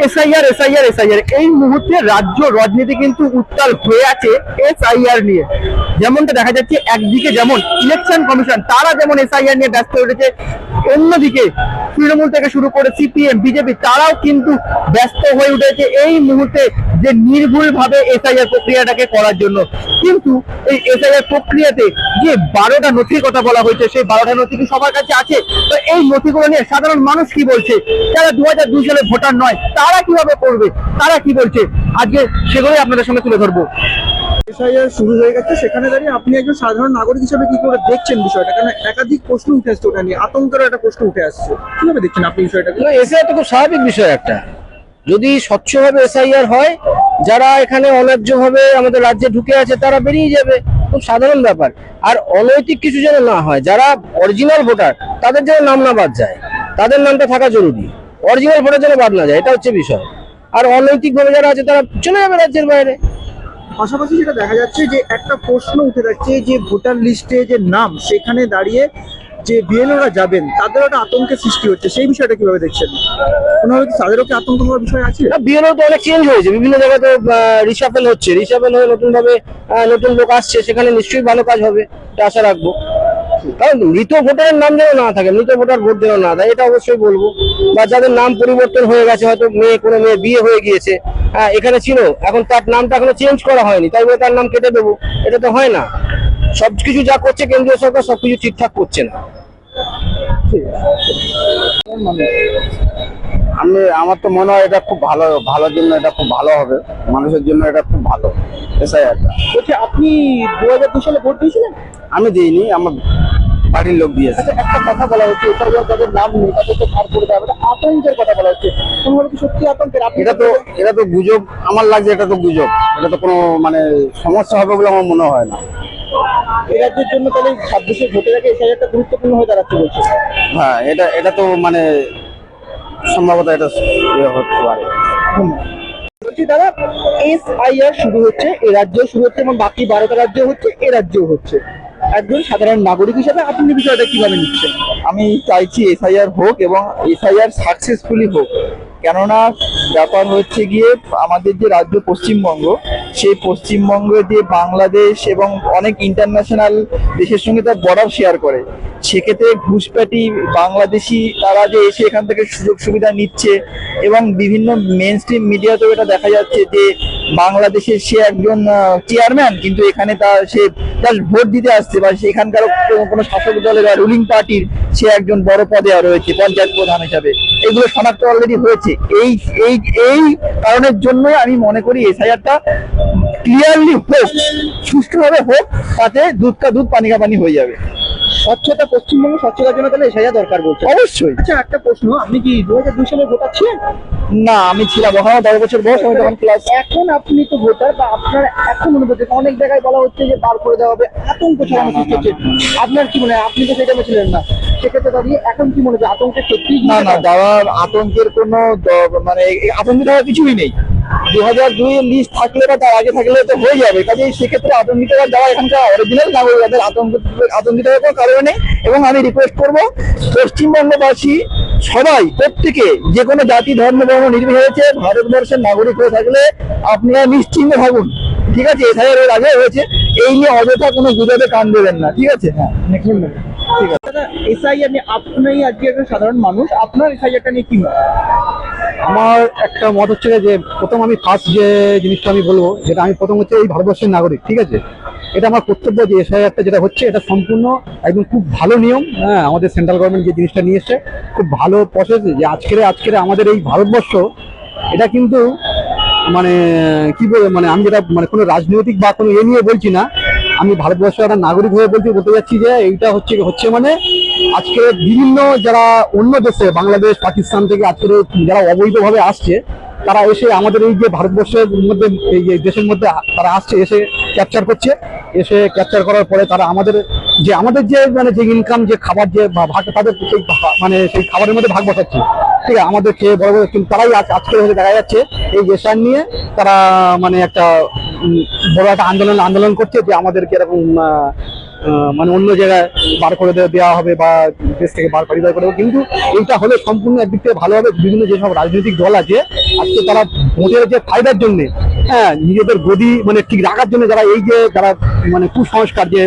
SIR SIR SIR এই মুহূর্তে রাজ্য রাজনীতি কিন্তু উত্তাল হয়ে আছে এসআইআর নিয়ে। যেমনটা দেখা যাচ্ছে একদিকে যেমন ইলেকশন কমিশন তারা যেমন এসআইআর নিয়ে ব্যস্ত হয়ে উঠেছে, অন্যদিকে তৃণমূল থেকে শুরু করে সিপিএম বিজেপি তারাও কিন্তু ব্যস্ত হয়ে উঠেছে এই মুহূর্তে যে নির্ভুল ভাবে এসআইআর প্রক্রিয়াটাকে করার জন্য। কিন্তু এই এসআইআর প্রক্রিয়াতে যে 12টা নথির কথা বলা হয়েছে সেই 12টা নথি কি সবার কাছে আছে? তো এই নথিগুলো নিয়ে সাধারণ মানুষ কি বলছে, যারা 2002 সালে ভোটার নয় তারা কিভাবে করবে, তারা কি বলছে, আজকে সেগুলোই আপনাদের সঙ্গে তুলে ধরবো। এসআইআর শুরু হয়ে গেছে, সেখানে দাঁড়িয়ে আপনি একজন সাধারণ নাগরিক হিসেবে কি করে দেখছেন বিষয়টা? কারণ একাধিক প্রশ্ন উঠে আসছে, ওটা নিয়ে আতঙ্কের একটা প্রশ্ন উঠে আসছে, কিভাবে দেখছেন আপনি বিষয়টা? এসআইআর তো খুব স্বাভাবিক বিষয় একটা। যদি স্বচ্ছভাবে এসআইআর হয়, যারা এখানে অন্যায্যভাবে আমাদের রাজ্যে ঢুকে আছে তারা বেরিয়ে যাবে, খুব সাধারণ ব্যাপার। আর অনৈতিক কিছু যেন না হয়, যারা অরিজিনাল ভোটার তাদের যেন নাম না বাদ যায়, তাদের নামটা থাকা জরুরি, অরিজিনাল ভোটার যেন বাদ না যায়, এটা হচ্ছে বিষয়। আর অনৈতিক ভাবে যারা আছে তারা চলে যাবে রাজ্যের বাইরে। পাশাপাশি যেটা দেখা যাচ্ছে যে একটা প্রশ্ন উঠে যাচ্ছে যে ভোটার লিস্টে যে নাম, সেখানে দাঁড়িয়ে যে বিএলওরা যাবেন তাদের একটা আতঙ্কের সৃষ্টি হচ্ছে, সেই বিষয়টা কিভাবে দেখছেন? কোনোভাবে কি তাদেরও কি আতঙ্ক হওয়ার বিষয় আছে? বিএলও তো অনেক চেঞ্জ হয়েছে, বিভিন্ন জায়গায় তো রিসাফেল হচ্ছে, রিসাফেল হয়ে নতুন ভাবে নতুন লোক আসছে, সেখানে নিশ্চয়ই ভালো কাজ হবে, এটা আশা রাখবো। কারণ মৃত ভোটারের নাম যেন না থাকে, মৃত ভোটার ভোট যেন না দেয়, এটা অবশ্যই বলবো। বা যাদের নাম পরিবর্তন হয়ে গেছে, হয়তো কোনো মেয়ে বিয়ে হয়ে গিয়েছে, এখানে ছিল, এখন তার নামটা এখনো চেঞ্জ করা হয়নি, তাই বলে তার নাম কেটে দেবো, এটা তো হয় না। সবকিছু যা করছে কেন্দ্রীয় সরকার সবকিছু ঠিকঠাক করছে না। আমার তো মনে হয় এটা খুব ভালো, ভালোর জন্য এটা খুব ভালো হবে, মানুষের জন্য এটা খুব ভালো এসআইআরটা। বলছি, আপনি 2002 সালে ভোট দিয়েছিলেন? আমি দিইনি, আমার বাড়ির লোক দিয়েছে। একটা কথা বলা হচ্ছে, যাদের নাম নেই তাদেরকে ছাড় করে দেওয়া হবে, আতঙ্কের কথা বলা হচ্ছে, কোনোভাবে কি সত্যি আতঙ্কের? এটা তো গুজব আমার লাগছে, এটা তো গুজব, এটা তো কোনো মানে সমস্যা হবে বলে আমার মনে হয় না। এই রাজ্যের জন্য তাহলে 26শে ভোটের আগে এসআইআরটা গুরুত্বপূর্ণ হয়ে দাঁড়াচ্ছে বলছে। হ্যাঁ, এটা তো মানে সম্ভবত এটা হতে পারে। বলছি দাদা, এসআইআর শুরু হচ্ছে, এ রাজ্যেও শুরু হচ্ছে এবং বাকি 12টা রাজ্য হচ্ছে, এ রাজ্যও হচ্ছে। একজন সাধারণ নাগরিক হিসেবে আপনি বিষয়টা কিভাবে নিচ্ছেন? আমি চাইছি এসআইআর হোক এবং এসআইআর সাকসেসফুলি হোক। কেননা ব্যাপার হচ্ছে গিয়ে আমাদের যে রাজ্য পশ্চিমবঙ্গ, সেই পশ্চিমবঙ্গে যে বাংলাদেশ এবং অনেক ইন্টারন্যাশনাল দেশের সঙ্গে তার বর্ডার শেয়ার করে, সেক্ষেত্রে ঘুষপেটি বাংলাদেশি তারা যে এসে এখান থেকে সুযোগ সুবিধা নিচ্ছে এবং বিভিন্ন মেন স্ট্রিম মিডিয়াতেও এটা দেখা যাচ্ছে যে বাংলাদেশের সে একজন চেয়ারম্যান, কিন্তু এখানে সে জাস্ট ভোট দিতে আসছে, বা সেখানকার কোনো শাসক দলের বা রুলিং পার্টির সে একজন বড় পদে রয়েছে পঞ্চায়েত প্রধান হিসাবে। এগুলো শনাক্ত অলরেডি হয়েছে। এই এই এই কারণের জন্য আমি মনে করি এসআইআরটা ক্লিয়ারলি হোক, সুষ্ঠুভাবে হোক, তাতে দুধ কা দুধ পানি কা পানি হয়ে যাবে। স্বচ্ছতা, পশ্চিমবঙ্গ স্বচ্ছতার জন্য তাহলে এসআইআর দরকার বলছে? অবশ্যই। আচ্ছা, একটা প্রশ্ন, আপনি কি 2002 সালে ভোটার ছিলেন? না, আমি ছিলাম, ওখানে 10 বছর বয়স, আমি তখন ক্লাস। এখন আপনি তো ভোটার, বা আপনার এখন অনুভূতি? অনেক জায়গায় বলা হচ্ছে যে বার করে দেওয়া হবে, আতঙ্ক ছড়ানো সৃষ্টি হচ্ছে, আপনার কি মনে হয়? আপনি তো সেটা ছিলেন না, সেক্ষেত্রে দাঁড়িয়ে এখন কি মনে হয় আতঙ্কের সত্যি? না, দাদার আতঙ্কের কোনো মানে আতঙ্কিত হওয়ার কিছুই নেই। 2002 এর লিস্ট থাকলে বা তার আগে থাকলে তো হয়ে যাবে, কাজে সেক্ষেত্রে আতঙ্কিত হওয়ার যারা এখানকার অরিজিনাল নাগরিক তাদের আতঙ্কিত হওয়ার কোনো কারণ নেই। এবং আমি রিকোয়েস্ট করবো পশ্চিমবঙ্গবাসী সবাই, প্রত্যেকে, যে কোনো জাতি ধর্ম বর্ণ নির্বিশেষে ভারতবর্ষের নাগরিক হয়ে থাকলে আপনারা নিশ্চিন্তে থাকুন, ঠিক আছে? এসআইআর এর আগে হয়েছে, এই নিয়ে অযথা কোনো গুজবে কান দেবেন না, ঠিক আছে? হ্যাঁ, ঠিক আছে। দাদা, এসআইআর নিয়ে আপনি আজকে একজন সাধারণ মানুষ, আপনার এসআইআরটা নিয়ে কি মত? আমার একটা মত হচ্ছে যে প্রথম আমি ফার্স্ট যে জিনিসটা আমি বলবো, যেটা আমি প্রথম হচ্ছে এই ভারতবর্ষের নাগরিক, ঠিক আছে? এটা আমার কর্তব্য যে এসআইআরটা যেটা হচ্ছে এটা সম্পূর্ণ একদম খুব ভালো নিয়ম। হ্যাঁ, আমাদের সেন্ট্রাল গভর্নমেন্ট যে জিনিসটা নিয়ে এসছে খুব ভালো প্রসেস, যে আজকের আমাদের এই ভারতবর্ষ এটা কিন্তু মানে কি বলবো, মানে আমি যেটা মানে কোনো রাজনৈতিক বা কোনো নিয়ে বলছি না, আমি ভারতবর্ষের একটা নাগরিক হয়ে বলতে যাচ্ছি যে এইটা হচ্ছে মানে আজকে বিভিন্ন যারা অন্য দেশে বাংলাদেশ পাকিস্তান থেকে আজকে যারা অবৈধভাবে আসছে, তারা এসে আমাদের এই যে ভারতবর্ষের মধ্যে এই যে দেশের মধ্যে তারা আসছে, এসে ক্যাপচার করছে, এসে ক্যাপচার করার পরে তারা আমাদের যে মানে যে ইনকাম, যে খাবার, যে ভাগ, তাদের সেই মানে সেই খাবারের মধ্যে ভাগ বসাচ্ছে, ঠিক আছে? আমাদের খেয়ে বড় বড়, তারাই আজকে দেখা যাচ্ছে এই এসআইআর নিয়ে তারা মানে একটা বড় একটা আন্দোলন করছে যে আমাদেরকে এরকম মানে অন্য জায়গায় বার করে দেওয়া হবে বা দেশ থেকে বার পারিবার করে দেবো। কিন্তু এইটা হলে সম্পূর্ণ একদিক থেকে ভালো হবে। বিভিন্ন যেসব রাজনৈতিক দল আছে আজকে তারা ভোটের যে ফায়দার জন্য, হ্যাঁ, নিজেদের গদি মানে ঠিক রাখার জন্য যারা এই যে যারা মানে কুসংস্কার যে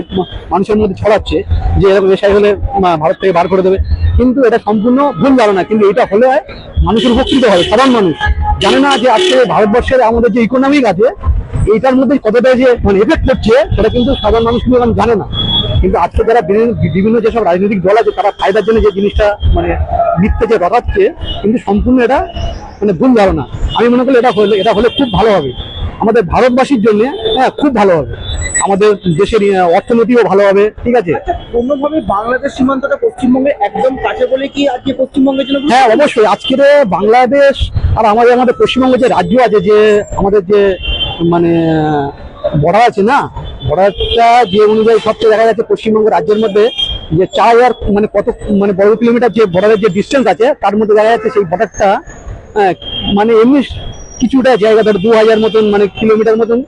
মানুষের মধ্যে ছড়াচ্ছে যে এরকম এসআই হলে ভারত থেকে বার করে দেবে, কিন্তু এটা সম্পূর্ণ ভুল ধারণা। কিন্তু এটা হলে মানুষের উপকৃত হবে, সাধারণ মানুষ জানে না যে আজকে ভারতবর্ষের আমাদের যে ইকোনমিক আছে এইটার মধ্যে কতটা যে মানে এফেক্ট করছে সেটা কিন্তু সাধারণ মানুষ কিন্তু এখন জানে না। কিন্তু আজকে যারা বিভিন্ন যেসব রাজনৈতিক দল আছে তারা ফায়দার জন্য যে জিনিসটা মানে মিথ্যে যে রটাচ্ছে, কিন্তু সম্পূর্ণ এটা মানে ভুল ধারণা। আমি মনে করি এটা হলে খুব ভালো হবে আমাদের ভারতবাসীর জন্য, হ্যাঁ, খুব ভালো হবে। আমাদের দেশের অর্থনীতিও ভালো হবে, ঠিক আছে। আচ্ছা, কোনোভাবে বাংলাদেশ সীমান্তটা পশ্চিমবঙ্গের একদম কাছে বলে কি আজকে পশ্চিমবঙ্গের জন্য? হ্যাঁ, অবশ্যই। আজকের বাংলাদেশ আর আমাদের পশ্চিমবঙ্গ যে রাজ্য আছে, যে আমাদের যে মানে বর্ডার আছে না, বর্ডারটা যে অনুযায়ী সবচেয়ে দেখা যাচ্ছে পশ্চিমবঙ্গ রাজ্যের মধ্যে যে 4000 মানে কত মানে বর্গ কিলোমিটার যে বর্ডারের যে ডিস্টেন্স আছে তার মধ্যে দেখা যাচ্ছে সেই বর্ডারটা মানে এমনি কিছুটা জায়গা ধর 2000 মতন মানে কিলোমিটার মতন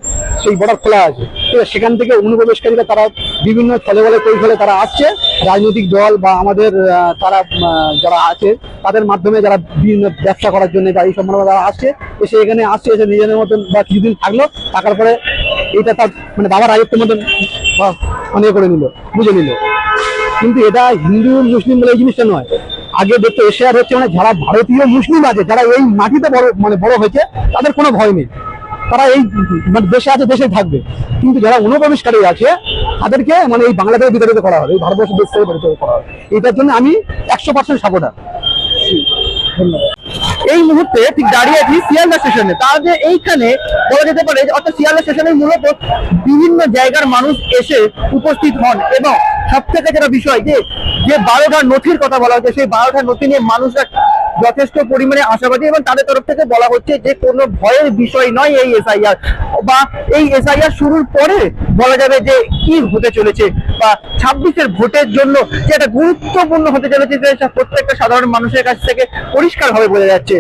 সেই বর্ডার খোলা আছে, ঠিক আছে। সেখান থেকে অনুপ্রবেশকারীরা তারা বিভিন্ন ছলে বলে কৌশলে তারা আসছে, রাজনৈতিক দল বা আমাদের তারা যারা আছে তাদের মাধ্যমে যারা বিভিন্ন ব্যবসা করার জন্য বা এই সম্বন্ধে যারা আসছে, এসে এখানে আসছে, এসে নিজেদের মতন বা কিছুদিন থাকলো, থাকার পরে এটা তার মানে বাবার রাজত্বের মতন মানে করে নিল, বুঝে নিল। কিন্তু এটা হিন্দু মুসলিম বলে এই জিনিসটা নয়। আগে দেখতে এশিয়ার হচ্ছে মানে যারা ভারতীয় মুসলিম আছে, যারা এই মাটিতে বড় হয়েছে, তাদের কোনো ভয় নেই, তারা এই মানে দেশে আছে, দেশে থাকবে। কিন্তু যারা অনুপ্রবেশকারী আছে তাদেরকে মানে এই বাংলাদেশে বিতাড়িত করা হবে, এই ভারতবর্ষের দেশ থেকে বিতাড়িত করা হবে। এটার জন্য আমি 100% সাপোর্টার। এই মুহূর্তে ঠিক দাঁড়িয়ে আছি শিয়ালদা স্টেশনে। তাহলে এইখানে বলা যেতে পারে অর্থাৎ শিয়ালদা স্টেশনে মূলত বিভিন্ন জায়গার মানুষ এসে উপস্থিত হন, এবং সব থেকে যেটা বিষয় যে 12টা নথির কথা বলা হচ্ছে, সেই 12টা নথি নিয়ে মানুষরা যথেষ্ট পরিমাণে আশাবাদী, এবং তাদের তরফ থেকে বলা হচ্ছে যে কোনো ভয়ের বিষয় নয় এই এসআইআর, বা এই এসআইআর শুরুর পরে বলা যাবে যে কি হতে চলেছে, বা 26-এর ভোটের জন্য যে একটা গুরুত্বপূর্ণ হতে চলেছে, যে প্রত্যেকটা সাধারণ মানুষের কাছ থেকে পরিষ্কার ভাবে বোঝা যাচ্ছে।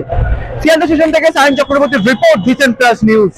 শিয়ালদা স্টেশন থেকে সায়ন চক্রবর্তীর রিপোর্ট, ভিশন প্লাস নিউজ।